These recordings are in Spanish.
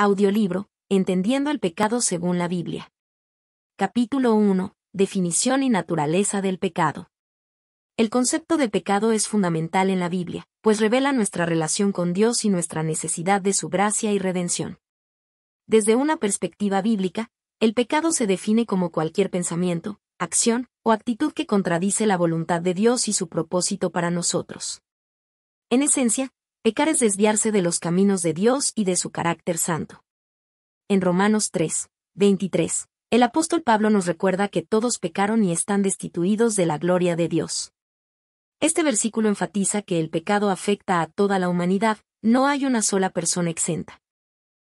Audiolibro, Entendiendo el pecado según la Biblia. Capítulo 1. Definición y naturaleza del pecado. El concepto de pecado es fundamental en la Biblia, pues revela nuestra relación con Dios y nuestra necesidad de su gracia y redención. Desde una perspectiva bíblica, el pecado se define como cualquier pensamiento, acción o actitud que contradice la voluntad de Dios y su propósito para nosotros. En esencia, pecar es desviarse de los caminos de Dios y de su carácter santo. En Romanos 3, 23, el apóstol Pablo nos recuerda que todos pecaron y están destituidos de la gloria de Dios. Este versículo enfatiza que el pecado afecta a toda la humanidad, no hay una sola persona exenta.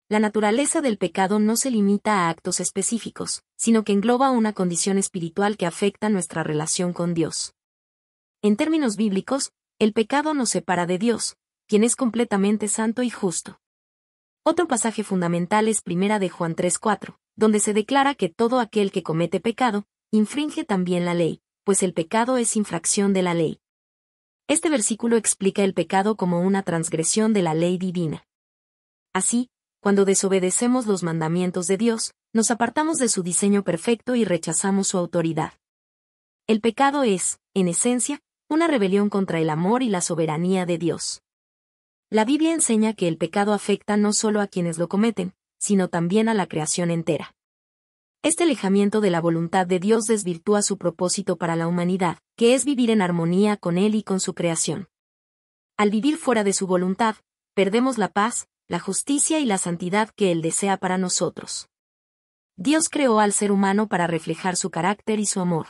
La naturaleza del pecado no se limita a actos específicos, sino que engloba una condición espiritual que afecta nuestra relación con Dios. En términos bíblicos, el pecado nos separa de Dios, quien es completamente santo y justo. Otro pasaje fundamental es 1 de Juan 3:4, donde se declara que todo aquel que comete pecado, infringe también la ley, pues el pecado es infracción de la ley. Este versículo explica el pecado como una transgresión de la ley divina. Así, cuando desobedecemos los mandamientos de Dios, nos apartamos de su diseño perfecto y rechazamos su autoridad. El pecado es, en esencia, una rebelión contra el amor y la soberanía de Dios. La Biblia enseña que el pecado afecta no solo a quienes lo cometen, sino también a la creación entera. Este alejamiento de la voluntad de Dios desvirtúa su propósito para la humanidad, que es vivir en armonía con Él y con su creación. Al vivir fuera de su voluntad, perdemos la paz, la justicia y la santidad que Él desea para nosotros. Dios creó al ser humano para reflejar su carácter y su amor.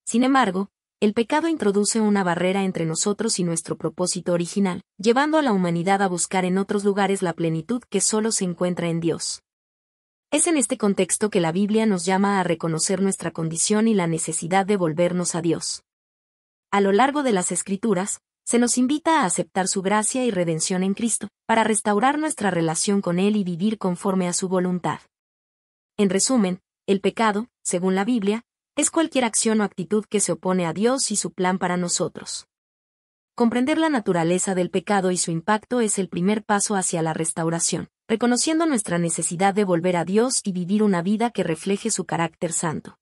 Sin embargo, el pecado introduce una barrera entre nosotros y nuestro propósito original, llevando a la humanidad a buscar en otros lugares la plenitud que solo se encuentra en Dios. Es en este contexto que la Biblia nos llama a reconocer nuestra condición y la necesidad de volvernos a Dios. A lo largo de las Escrituras, se nos invita a aceptar su gracia y redención en Cristo, para restaurar nuestra relación con Él y vivir conforme a su voluntad. En resumen, el pecado, según la Biblia, es cualquier acción o actitud que se opone a Dios y su plan para nosotros. Comprender la naturaleza del pecado y su impacto es el primer paso hacia la restauración, reconociendo nuestra necesidad de volver a Dios y vivir una vida que refleje su carácter santo.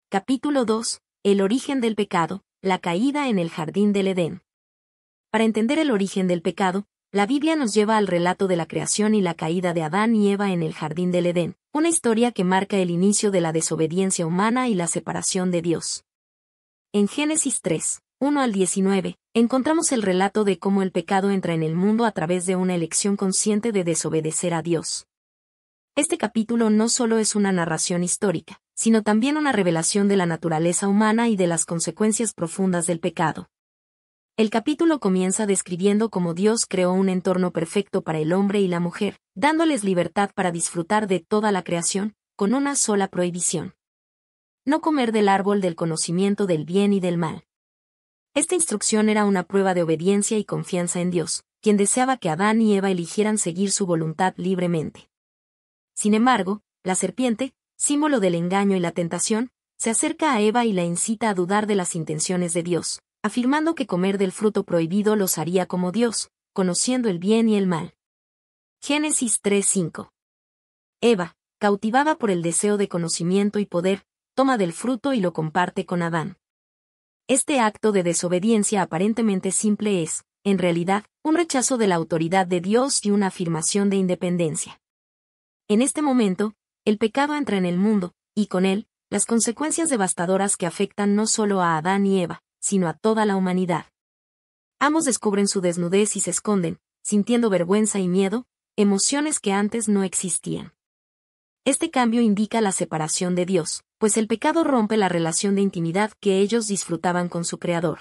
Capítulo 2. El origen del pecado, la caída en el jardín del Edén. Para entender el origen del pecado, la Biblia nos lleva al relato de la creación y la caída de Adán y Eva en el jardín del Edén, una historia que marca el inicio de la desobediencia humana y la separación de Dios. En Génesis 3, 1 al 19, encontramos el relato de cómo el pecado entra en el mundo a través de una elección consciente de desobedecer a Dios. Este capítulo no solo es una narración histórica, sino también una revelación de la naturaleza humana y de las consecuencias profundas del pecado. El capítulo comienza describiendo cómo Dios creó un entorno perfecto para el hombre y la mujer, dándoles libertad para disfrutar de toda la creación, con una sola prohibición: no comer del árbol del conocimiento del bien y del mal. Esta instrucción era una prueba de obediencia y confianza en Dios, quien deseaba que Adán y Eva eligieran seguir su voluntad libremente. Sin embargo, la serpiente, símbolo del engaño y la tentación, se acerca a Eva y la incita a dudar de las intenciones de Dios, afirmando que comer del fruto prohibido los haría como Dios, conociendo el bien y el mal. Génesis 3:5. Eva, cautivada por el deseo de conocimiento y poder, toma del fruto y lo comparte con Adán. Este acto de desobediencia aparentemente simple es, en realidad, un rechazo de la autoridad de Dios y una afirmación de independencia. En este momento, el pecado entra en el mundo, y con él, las consecuencias devastadoras que afectan no solo a Adán y Eva, sino a toda la humanidad. Ambos descubren su desnudez y se esconden, sintiendo vergüenza y miedo, emociones que antes no existían. Este cambio indica la separación de Dios, pues el pecado rompe la relación de intimidad que ellos disfrutaban con su Creador.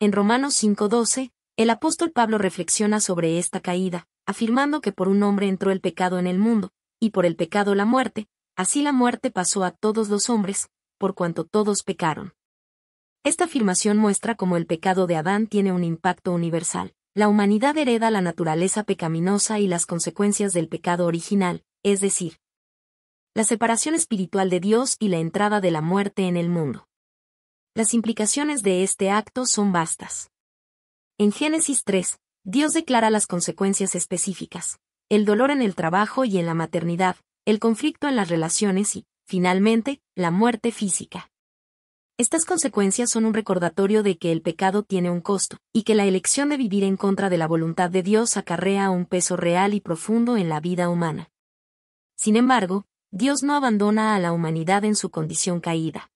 En Romanos 5:12, el apóstol Pablo reflexiona sobre esta caída, afirmando que por un hombre entró el pecado en el mundo, y por el pecado la muerte, así la muerte pasó a todos los hombres, por cuanto todos pecaron. Esta afirmación muestra cómo el pecado de Adán tiene un impacto universal. La humanidad hereda la naturaleza pecaminosa y las consecuencias del pecado original, es decir, la separación espiritual de Dios y la entrada de la muerte en el mundo. Las implicaciones de este acto son vastas. En Génesis 3, Dios declara las consecuencias específicas: el dolor en el trabajo y en la maternidad, el conflicto en las relaciones y, finalmente, la muerte física. Estas consecuencias son un recordatorio de que el pecado tiene un costo, y que la elección de vivir en contra de la voluntad de Dios acarrea un peso real y profundo en la vida humana. Sin embargo, Dios no abandona a la humanidad en su condición caída.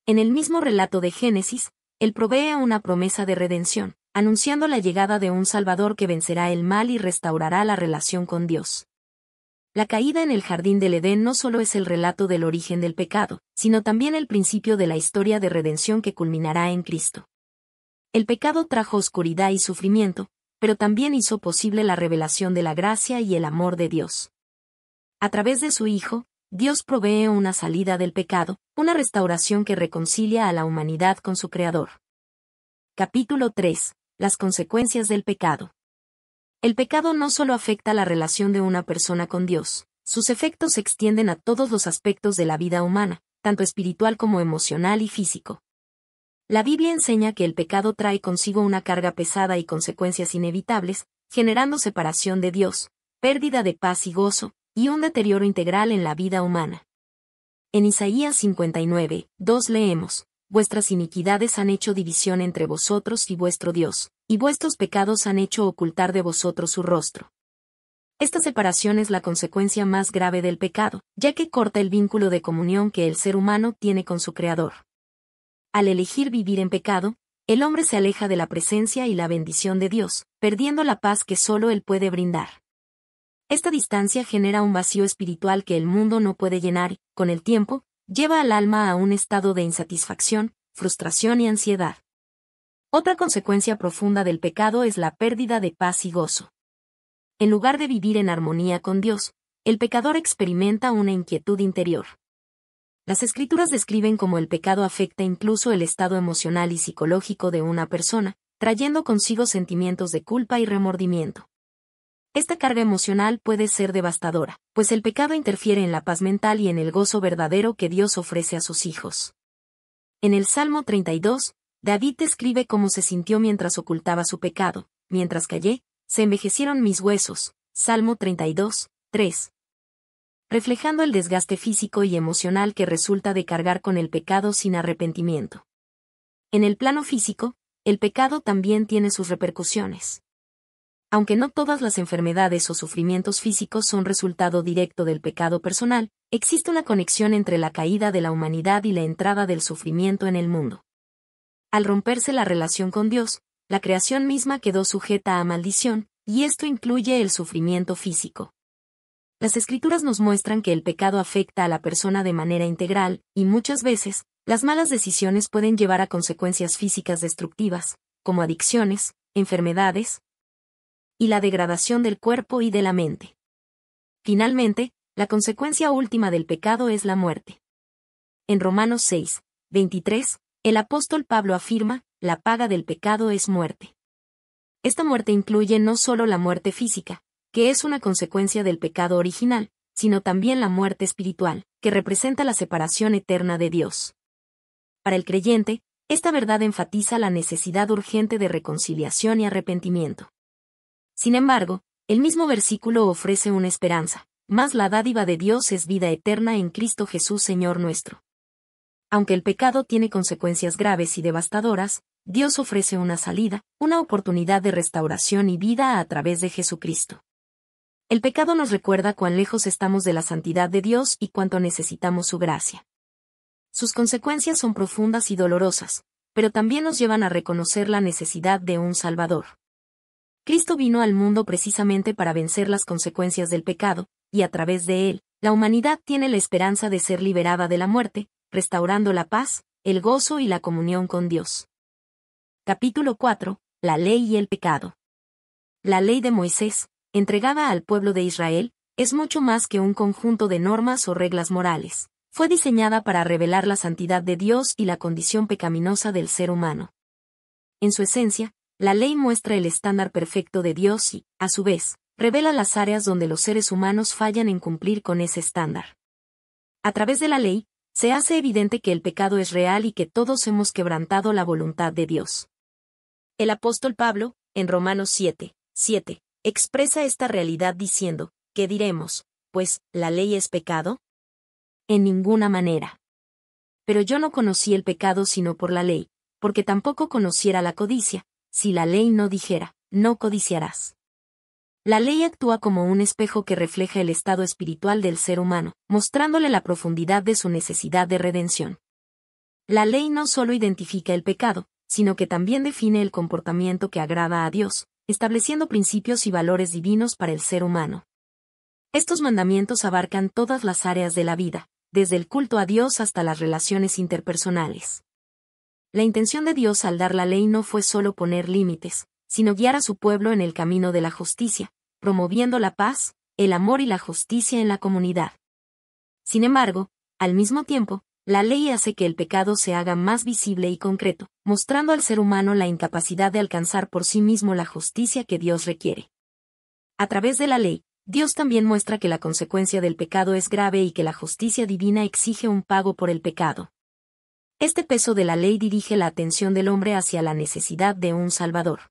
En el mismo relato de Génesis, Él provee una promesa de redención, anunciando la llegada de un Salvador que vencerá el mal y restaurará la relación con Dios. La caída en el jardín del Edén no solo es el relato del origen del pecado, sino también el principio de la historia de redención que culminará en Cristo. El pecado trajo oscuridad y sufrimiento, pero también hizo posible la revelación de la gracia y el amor de Dios. A través de su Hijo, Dios provee una salida del pecado, una restauración que reconcilia a la humanidad con su Creador. Capítulo 3. Las consecuencias del pecado. El pecado no solo afecta la relación de una persona con Dios, sus efectos se extienden a todos los aspectos de la vida humana, tanto espiritual como emocional y físico. La Biblia enseña que el pecado trae consigo una carga pesada y consecuencias inevitables, generando separación de Dios, pérdida de paz y gozo, y un deterioro integral en la vida humana. En Isaías 59, 2 leemos: vuestras iniquidades han hecho división entre vosotros y vuestro Dios, y vuestros pecados han hecho ocultar de vosotros su rostro. Esta separación es la consecuencia más grave del pecado, ya que corta el vínculo de comunión que el ser humano tiene con su Creador. Al elegir vivir en pecado, el hombre se aleja de la presencia y la bendición de Dios, perdiendo la paz que solo Él puede brindar. Esta distancia genera un vacío espiritual que el mundo no puede llenar y, con el tiempo, lleva al alma a un estado de insatisfacción, frustración y ansiedad. Otra consecuencia profunda del pecado es la pérdida de paz y gozo. En lugar de vivir en armonía con Dios, el pecador experimenta una inquietud interior. Las Escrituras describen cómo el pecado afecta incluso el estado emocional y psicológico de una persona, trayendo consigo sentimientos de culpa y remordimiento. Esta carga emocional puede ser devastadora, pues el pecado interfiere en la paz mental y en el gozo verdadero que Dios ofrece a sus hijos. En el Salmo 32, David describe cómo se sintió mientras ocultaba su pecado: mientras callé, se envejecieron mis huesos. Salmo 32, 3. Reflejando el desgaste físico y emocional que resulta de cargar con el pecado sin arrepentimiento. En el plano físico, el pecado también tiene sus repercusiones. Aunque no todas las enfermedades o sufrimientos físicos son resultado directo del pecado personal, existe una conexión entre la caída de la humanidad y la entrada del sufrimiento en el mundo. Al romperse la relación con Dios, la creación misma quedó sujeta a maldición, y esto incluye el sufrimiento físico. Las Escrituras nos muestran que el pecado afecta a la persona de manera integral, y muchas veces, las malas decisiones pueden llevar a consecuencias físicas destructivas, como adicciones, enfermedades, y la degradación del cuerpo y de la mente. Finalmente, la consecuencia última del pecado es la muerte. En Romanos 6, 23, el apóstol Pablo afirma: la paga del pecado es muerte. Esta muerte incluye no solo la muerte física, que es una consecuencia del pecado original, sino también la muerte espiritual, que representa la separación eterna de Dios. Para el creyente, esta verdad enfatiza la necesidad urgente de reconciliación y arrepentimiento. Sin embargo, el mismo versículo ofrece una esperanza: mas la dádiva de Dios es vida eterna en Cristo Jesús Señor nuestro. Aunque el pecado tiene consecuencias graves y devastadoras, Dios ofrece una salida, una oportunidad de restauración y vida a través de Jesucristo. El pecado nos recuerda cuán lejos estamos de la santidad de Dios y cuánto necesitamos su gracia. Sus consecuencias son profundas y dolorosas, pero también nos llevan a reconocer la necesidad de un Salvador. Cristo vino al mundo precisamente para vencer las consecuencias del pecado, y a través de él, la humanidad tiene la esperanza de ser liberada de la muerte, restaurando la paz, el gozo y la comunión con Dios. Capítulo 4. La ley y el pecado. La ley de Moisés, entregada al pueblo de Israel, es mucho más que un conjunto de normas o reglas morales. Fue diseñada para revelar la santidad de Dios y la condición pecaminosa del ser humano. En su esencia, la ley muestra el estándar perfecto de Dios y, a su vez, revela las áreas donde los seres humanos fallan en cumplir con ese estándar. A través de la ley, se hace evidente que el pecado es real y que todos hemos quebrantado la voluntad de Dios. El apóstol Pablo, en Romanos 7, expresa esta realidad diciendo, ¿qué diremos? Pues, ¿la ley es pecado? En ninguna manera. Pero yo no conocí el pecado sino por la ley, porque tampoco conociera la codicia, si la ley no dijera, no codiciarás. La ley actúa como un espejo que refleja el estado espiritual del ser humano, mostrándole la profundidad de su necesidad de redención. La ley no solo identifica el pecado, sino que también define el comportamiento que agrada a Dios, estableciendo principios y valores divinos para el ser humano. Estos mandamientos abarcan todas las áreas de la vida, desde el culto a Dios hasta las relaciones interpersonales. La intención de Dios al dar la ley no fue solo poner límites, sino guiar a su pueblo en el camino de la justicia, promoviendo la paz, el amor y la justicia en la comunidad. Sin embargo, al mismo tiempo, la ley hace que el pecado se haga más visible y concreto, mostrando al ser humano la incapacidad de alcanzar por sí mismo la justicia que Dios requiere. A través de la ley, Dios también muestra que la consecuencia del pecado es grave y que la justicia divina exige un pago por el pecado. Este peso de la ley dirige la atención del hombre hacia la necesidad de un Salvador.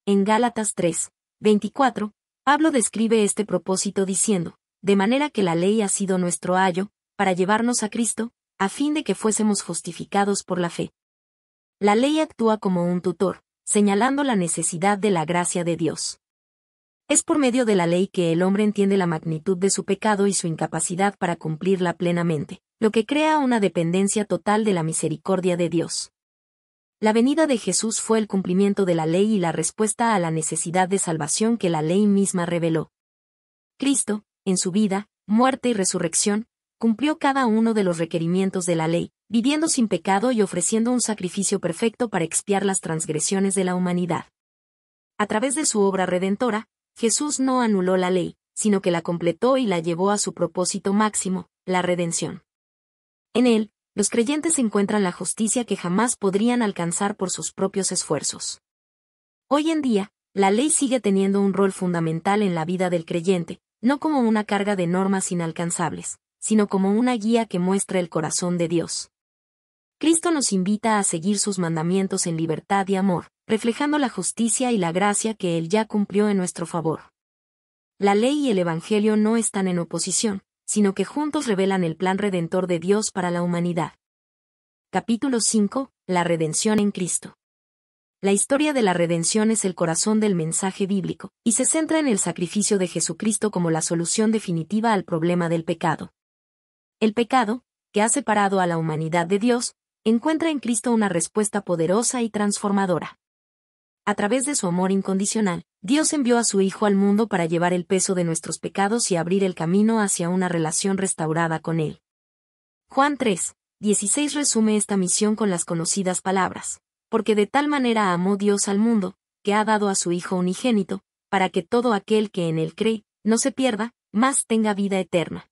En Gálatas 3:24, Pablo describe este propósito diciendo, de manera que la ley ha sido nuestro ayo, para llevarnos a Cristo, a fin de que fuésemos justificados por la fe. La ley actúa como un tutor, señalando la necesidad de la gracia de Dios. Es por medio de la ley que el hombre entiende la magnitud de su pecado y su incapacidad para cumplirla plenamente, lo que crea una dependencia total de la misericordia de Dios. La venida de Jesús fue el cumplimiento de la ley y la respuesta a la necesidad de salvación que la ley misma reveló. Cristo, en su vida, muerte y resurrección, cumplió cada uno de los requerimientos de la ley, viviendo sin pecado y ofreciendo un sacrificio perfecto para expiar las transgresiones de la humanidad. A través de su obra redentora, Jesús no anuló la ley, sino que la completó y la llevó a su propósito máximo, la redención. En él, los creyentes encuentran la justicia que jamás podrían alcanzar por sus propios esfuerzos. Hoy en día, la ley sigue teniendo un rol fundamental en la vida del creyente, no como una carga de normas inalcanzables, sino como una guía que muestra el corazón de Dios. Cristo nos invita a seguir sus mandamientos en libertad y amor, reflejando la justicia y la gracia que Él ya cumplió en nuestro favor. La ley y el Evangelio no están en oposición, sino que juntos revelan el plan redentor de Dios para la humanidad. Capítulo 5. La redención en Cristo. La historia de la redención es el corazón del mensaje bíblico, y se centra en el sacrificio de Jesucristo como la solución definitiva al problema del pecado. El pecado, que ha separado a la humanidad de Dios, encuentra en Cristo una respuesta poderosa y transformadora. A través de su amor incondicional, Dios envió a su Hijo al mundo para llevar el peso de nuestros pecados y abrir el camino hacia una relación restaurada con Él. Juan 3:16 resume esta misión con las conocidas palabras, porque de tal manera amó Dios al mundo, que ha dado a su Hijo unigénito, para que todo aquel que en Él cree, no se pierda, mas tenga vida eterna.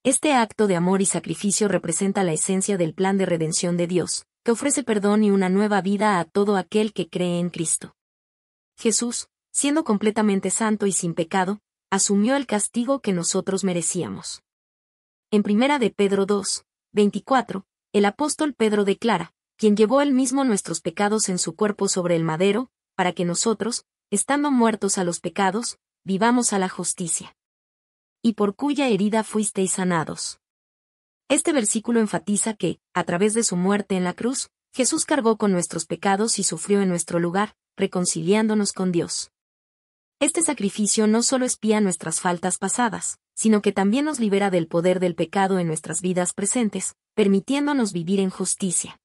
Este acto de amor y sacrificio representa la esencia del plan de redención de Dios, que ofrece perdón y una nueva vida a todo aquel que cree en Cristo. Jesús, siendo completamente santo y sin pecado, asumió el castigo que nosotros merecíamos. En 1 de Pedro 2:24, el apóstol Pedro declara, quien llevó él mismo nuestros pecados en su cuerpo sobre el madero, para que nosotros, estando muertos a los pecados, vivamos a la justicia. Y por cuya herida fuisteis sanados. Este versículo enfatiza que, a través de su muerte en la cruz, Jesús cargó con nuestros pecados y sufrió en nuestro lugar, reconciliándonos con Dios. Este sacrificio no solo expía nuestras faltas pasadas, sino que también nos libera del poder del pecado en nuestras vidas presentes, permitiéndonos vivir en justicia.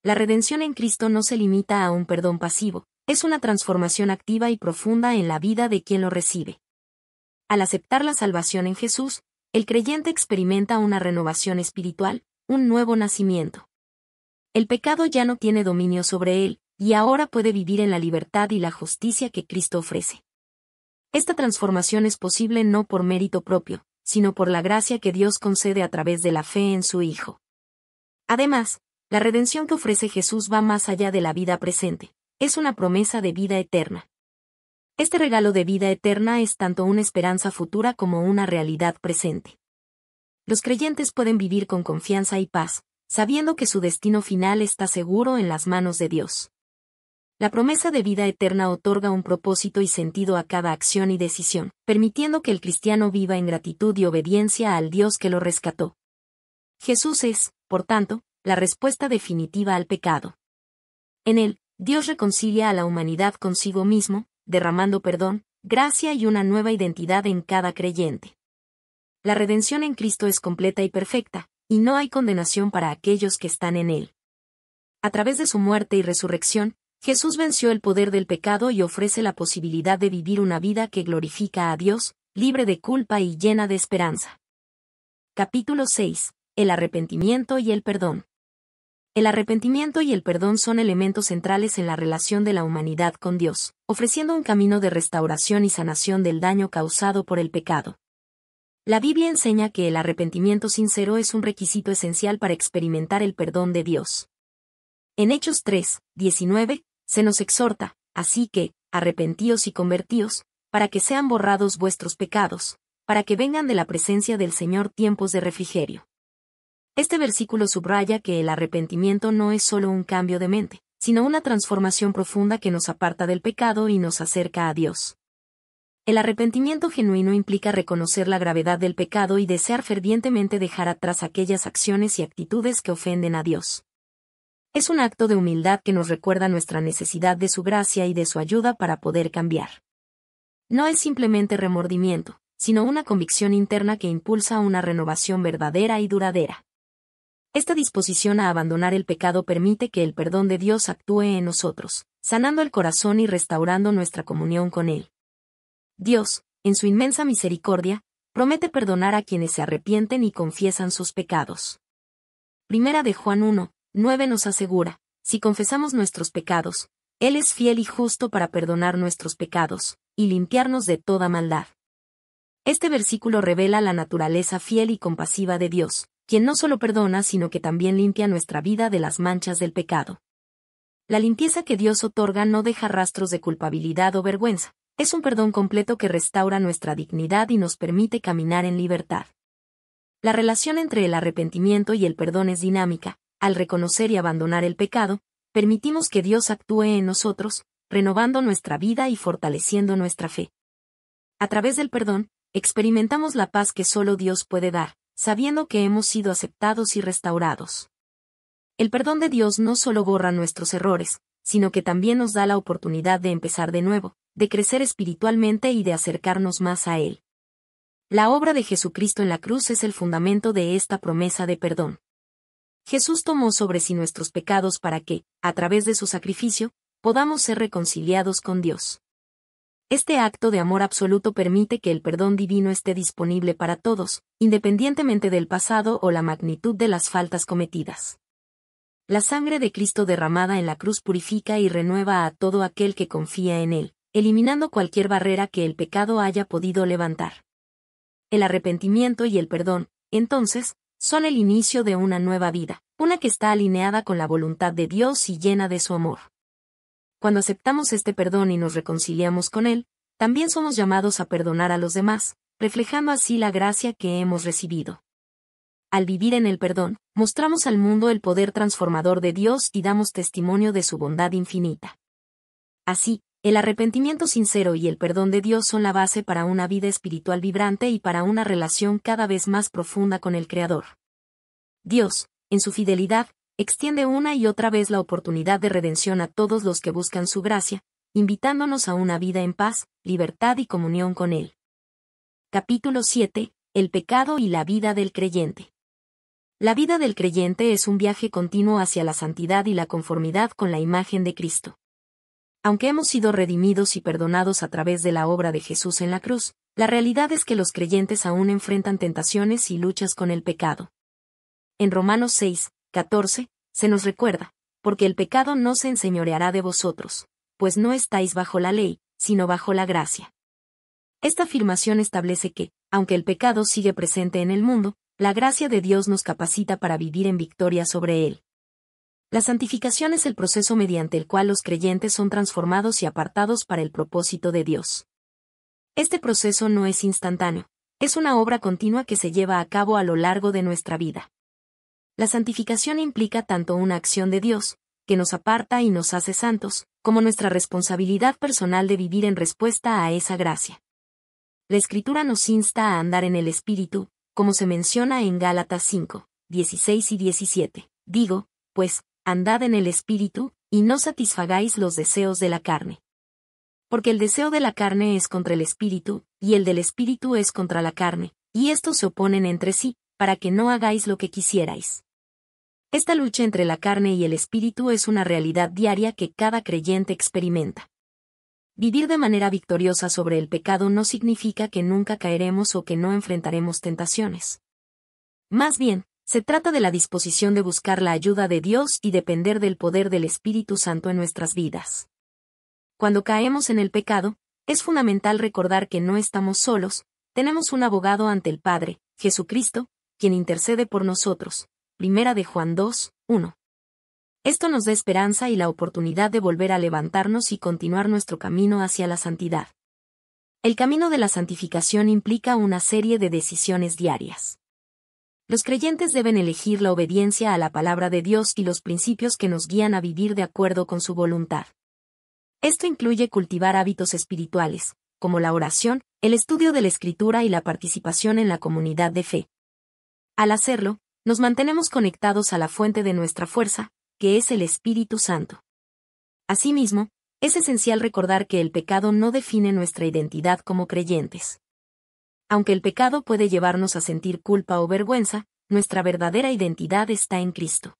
La redención en Cristo no se limita a un perdón pasivo, es una transformación activa y profunda en la vida de quien lo recibe. Al aceptar la salvación en Jesús, el creyente experimenta una renovación espiritual, un nuevo nacimiento. El pecado ya no tiene dominio sobre él, y ahora puede vivir en la libertad y la justicia que Cristo ofrece. Esta transformación es posible no por mérito propio, sino por la gracia que Dios concede a través de la fe en su Hijo. Además, la redención que ofrece Jesús va más allá de la vida presente, es una promesa de vida eterna. Este regalo de vida eterna es tanto una esperanza futura como una realidad presente. Los creyentes pueden vivir con confianza y paz, sabiendo que su destino final está seguro en las manos de Dios. La promesa de vida eterna otorga un propósito y sentido a cada acción y decisión, permitiendo que el cristiano viva en gratitud y obediencia al Dios que lo rescató. Jesús es, por tanto, la respuesta definitiva al pecado. En él, Dios reconcilia a la humanidad consigo mismo, derramando perdón, gracia y una nueva identidad en cada creyente. La redención en Cristo es completa y perfecta, y no hay condenación para aquellos que están en él. A través de su muerte y resurrección, Jesús venció el poder del pecado y ofrece la posibilidad de vivir una vida que glorifica a Dios, libre de culpa y llena de esperanza. Capítulo 6. El arrepentimiento y el perdón. El arrepentimiento y el perdón son elementos centrales en la relación de la humanidad con Dios, ofreciendo un camino de restauración y sanación del daño causado por el pecado. La Biblia enseña que el arrepentimiento sincero es un requisito esencial para experimentar el perdón de Dios. En Hechos 3:19, se nos exhorta, así que, arrepentíos y convertíos, para que sean borrados vuestros pecados, para que vengan de la presencia del Señor tiempos de refrigerio. Este versículo subraya que el arrepentimiento no es solo un cambio de mente, sino una transformación profunda que nos aparta del pecado y nos acerca a Dios. El arrepentimiento genuino implica reconocer la gravedad del pecado y desear fervientemente dejar atrás aquellas acciones y actitudes que ofenden a Dios. Es un acto de humildad que nos recuerda nuestra necesidad de su gracia y de su ayuda para poder cambiar. No es simplemente remordimiento, sino una convicción interna que impulsa una renovación verdadera y duradera. Esta disposición a abandonar el pecado permite que el perdón de Dios actúe en nosotros, sanando el corazón y restaurando nuestra comunión con Él. Dios, en su inmensa misericordia, promete perdonar a quienes se arrepienten y confiesan sus pecados. Primera de Juan 1:9 nos asegura, si confesamos nuestros pecados, Él es fiel y justo para perdonar nuestros pecados, y limpiarnos de toda maldad. Este versículo revela la naturaleza fiel y compasiva de Dios, quien no solo perdona sino que también limpia nuestra vida de las manchas del pecado. La limpieza que Dios otorga no deja rastros de culpabilidad o vergüenza, es un perdón completo que restaura nuestra dignidad y nos permite caminar en libertad. La relación entre el arrepentimiento y el perdón es dinámica. Al reconocer y abandonar el pecado, permitimos que Dios actúe en nosotros, renovando nuestra vida y fortaleciendo nuestra fe. A través del perdón, experimentamos la paz que solo Dios puede dar, sabiendo que hemos sido aceptados y restaurados. El perdón de Dios no solo borra nuestros errores, sino que también nos da la oportunidad de empezar de nuevo, de crecer espiritualmente y de acercarnos más a Él. La obra de Jesucristo en la cruz es el fundamento de esta promesa de perdón. Jesús tomó sobre sí nuestros pecados para que, a través de su sacrificio, podamos ser reconciliados con Dios. Este acto de amor absoluto permite que el perdón divino esté disponible para todos, independientemente del pasado o la magnitud de las faltas cometidas. La sangre de Cristo derramada en la cruz purifica y renueva a todo aquel que confía en Él, eliminando cualquier barrera que el pecado haya podido levantar. El arrepentimiento y el perdón, entonces, son el inicio de una nueva vida, una que está alineada con la voluntad de Dios y llena de su amor. Cuando aceptamos este perdón y nos reconciliamos con Él, también somos llamados a perdonar a los demás, reflejando así la gracia que hemos recibido. Al vivir en el perdón, mostramos al mundo el poder transformador de Dios y damos testimonio de su bondad infinita. Así, el arrepentimiento sincero y el perdón de Dios son la base para una vida espiritual vibrante y para una relación cada vez más profunda con el Creador. Dios, en su fidelidad, extiende una y otra vez la oportunidad de redención a todos los que buscan su gracia, invitándonos a una vida en paz, libertad y comunión con Él. Capítulo 7. El pecado y la vida del creyente. La vida del creyente es un viaje continuo hacia la santidad y la conformidad con la imagen de Cristo. Aunque hemos sido redimidos y perdonados a través de la obra de Jesús en la cruz, la realidad es que los creyentes aún enfrentan tentaciones y luchas con el pecado. En Romanos 6:14, se nos recuerda, porque el pecado no se enseñoreará de vosotros, pues no estáis bajo la ley, sino bajo la gracia. Esta afirmación establece que, aunque el pecado sigue presente en el mundo, la gracia de Dios nos capacita para vivir en victoria sobre él. La santificación es el proceso mediante el cual los creyentes son transformados y apartados para el propósito de Dios. Este proceso no es instantáneo, es una obra continua que se lleva a cabo a lo largo de nuestra vida. La santificación implica tanto una acción de Dios, que nos aparta y nos hace santos, como nuestra responsabilidad personal de vivir en respuesta a esa gracia. La Escritura nos insta a andar en el Espíritu, como se menciona en Gálatas 5, 16 y 17. Digo, pues, andad en el Espíritu, y no satisfagáis los deseos de la carne. Porque el deseo de la carne es contra el Espíritu, y el del Espíritu es contra la carne, y estos se oponen entre sí, para que no hagáis lo que quisierais. Esta lucha entre la carne y el Espíritu es una realidad diaria que cada creyente experimenta. Vivir de manera victoriosa sobre el pecado no significa que nunca caeremos o que no enfrentaremos tentaciones. Más bien, se trata de la disposición de buscar la ayuda de Dios y depender del poder del Espíritu Santo en nuestras vidas. Cuando caemos en el pecado, es fundamental recordar que no estamos solos, tenemos un abogado ante el Padre, Jesucristo, quien intercede por nosotros. Primera de Juan 2, 1. Esto nos da esperanza y la oportunidad de volver a levantarnos y continuar nuestro camino hacia la santidad. El camino de la santificación implica una serie de decisiones diarias. Los creyentes deben elegir la obediencia a la palabra de Dios y los principios que nos guían a vivir de acuerdo con su voluntad. Esto incluye cultivar hábitos espirituales, como la oración, el estudio de la Escritura y la participación en la comunidad de fe. Al hacerlo, nos mantenemos conectados a la fuente de nuestra fuerza, que es el Espíritu Santo. Asimismo, es esencial recordar que el pecado no define nuestra identidad como creyentes. Aunque el pecado puede llevarnos a sentir culpa o vergüenza, nuestra verdadera identidad está en Cristo.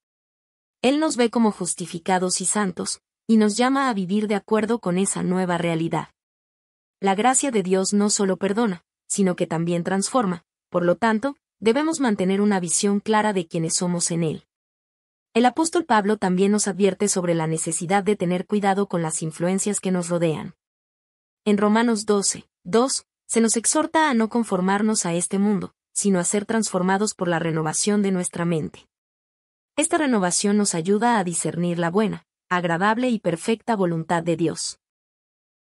Él nos ve como justificados y santos, y nos llama a vivir de acuerdo con esa nueva realidad. La gracia de Dios no solo perdona, sino que también transforma, por lo tanto, debemos mantener una visión clara de quiénes somos en Él. El apóstol Pablo también nos advierte sobre la necesidad de tener cuidado con las influencias que nos rodean. En Romanos 12, 2, se nos exhorta a no conformarnos a este mundo, sino a ser transformados por la renovación de nuestra mente. Esta renovación nos ayuda a discernir la buena, agradable y perfecta voluntad de Dios.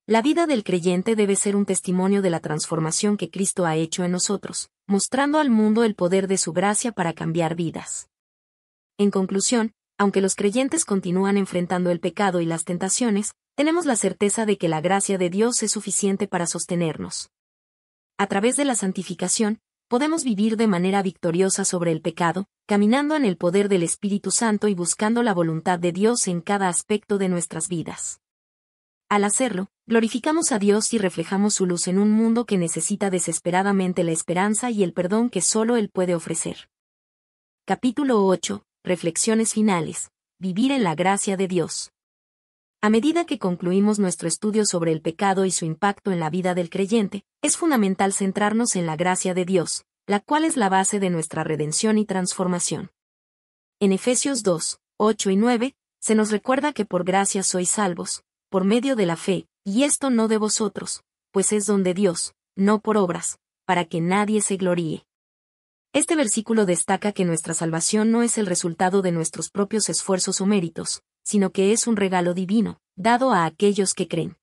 La vida del creyente debe ser un testimonio de la transformación que Cristo ha hecho en nosotros, mostrando al mundo el poder de su gracia para cambiar vidas. En conclusión, aunque los creyentes continúan enfrentando el pecado y las tentaciones, tenemos la certeza de que la gracia de Dios es suficiente para sostenernos. A través de la santificación, podemos vivir de manera victoriosa sobre el pecado, caminando en el poder del Espíritu Santo y buscando la voluntad de Dios en cada aspecto de nuestras vidas. Al hacerlo, glorificamos a Dios y reflejamos su luz en un mundo que necesita desesperadamente la esperanza y el perdón que solo Él puede ofrecer. Capítulo 8. Reflexiones finales. Vivir en la gracia de Dios. A medida que concluimos nuestro estudio sobre el pecado y su impacto en la vida del creyente, es fundamental centrarnos en la gracia de Dios, la cual es la base de nuestra redención y transformación. En Efesios 2, 8 y 9, se nos recuerda que por gracia sois salvos, por medio de la fe, y esto no de vosotros, pues es don de Dios, no por obras, para que nadie se gloríe. Este versículo destaca que nuestra salvación no es el resultado de nuestros propios esfuerzos o méritos, sino que es un regalo divino, dado a aquellos que creen.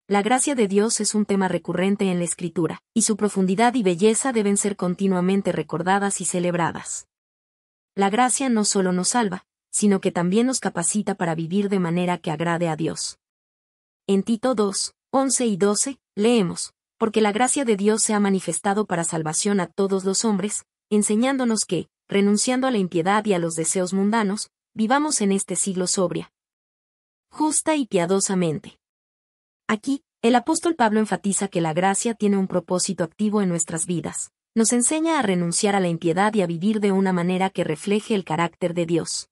La gracia de Dios es un tema recurrente en la Escritura, y su profundidad y belleza deben ser continuamente recordadas y celebradas. La gracia no solo nos salva, sino que también nos capacita para vivir de manera que agrade a Dios. En Tito 2, 11 y 12, leemos, porque la gracia de Dios se ha manifestado para salvación a todos los hombres, enseñándonos que, renunciando a la impiedad y a los deseos mundanos, vivamos en este siglo sobria, justa y piadosamente. Aquí, el apóstol Pablo enfatiza que la gracia tiene un propósito activo en nuestras vidas, nos enseña a renunciar a la impiedad y a vivir de una manera que refleje el carácter de Dios.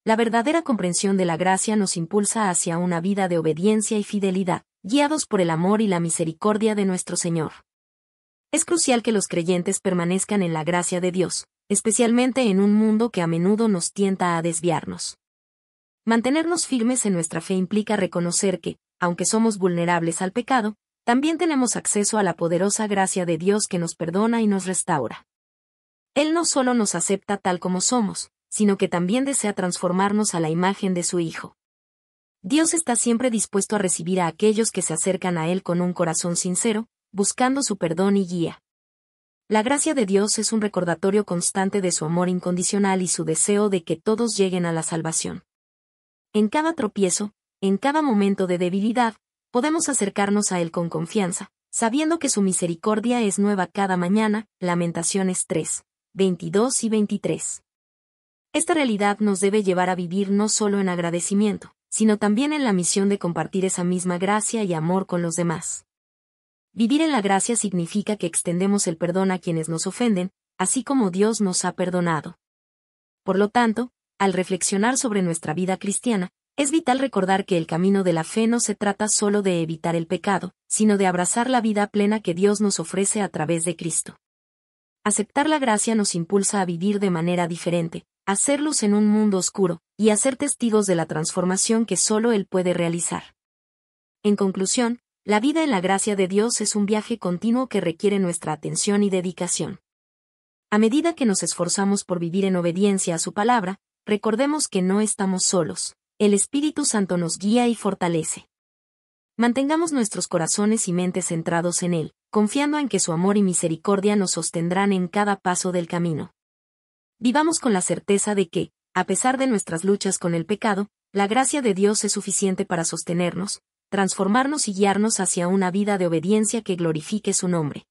La verdadera comprensión de la gracia nos impulsa hacia una vida de obediencia y fidelidad, guiados por el amor y la misericordia de nuestro Señor. Es crucial que los creyentes permanezcan en la gracia de Dios, especialmente en un mundo que a menudo nos tienta a desviarnos. Mantenernos firmes en nuestra fe implica reconocer que, aunque somos vulnerables al pecado, también tenemos acceso a la poderosa gracia de Dios que nos perdona y nos restaura. Él no solo nos acepta tal como somos, sino que también desea transformarnos a la imagen de su Hijo. Dios está siempre dispuesto a recibir a aquellos que se acercan a Él con un corazón sincero, buscando su perdón y guía. La gracia de Dios es un recordatorio constante de su amor incondicional y su deseo de que todos lleguen a la salvación. En cada tropiezo, en cada momento de debilidad, podemos acercarnos a Él con confianza, sabiendo que su misericordia es nueva cada mañana. Lamentaciones 3, 22 y 23. Esta realidad nos debe llevar a vivir no solo en agradecimiento, sino también en la misión de compartir esa misma gracia y amor con los demás. Vivir en la gracia significa que extendemos el perdón a quienes nos ofenden, así como Dios nos ha perdonado. Por lo tanto, al reflexionar sobre nuestra vida cristiana, es vital recordar que el camino de la fe no se trata solo de evitar el pecado, sino de abrazar la vida plena que Dios nos ofrece a través de Cristo. Aceptar la gracia nos impulsa a vivir de manera diferente, a ser luz en un mundo oscuro, y a ser testigos de la transformación que solo Él puede realizar. En conclusión, la vida en la gracia de Dios es un viaje continuo que requiere nuestra atención y dedicación. A medida que nos esforzamos por vivir en obediencia a su palabra, recordemos que no estamos solos. El Espíritu Santo nos guía y fortalece. Mantengamos nuestros corazones y mentes centrados en Él, confiando en que su amor y misericordia nos sostendrán en cada paso del camino. Vivamos con la certeza de que, a pesar de nuestras luchas con el pecado, la gracia de Dios es suficiente para sostenernos, transformarnos y guiarnos hacia una vida de obediencia que glorifique su nombre.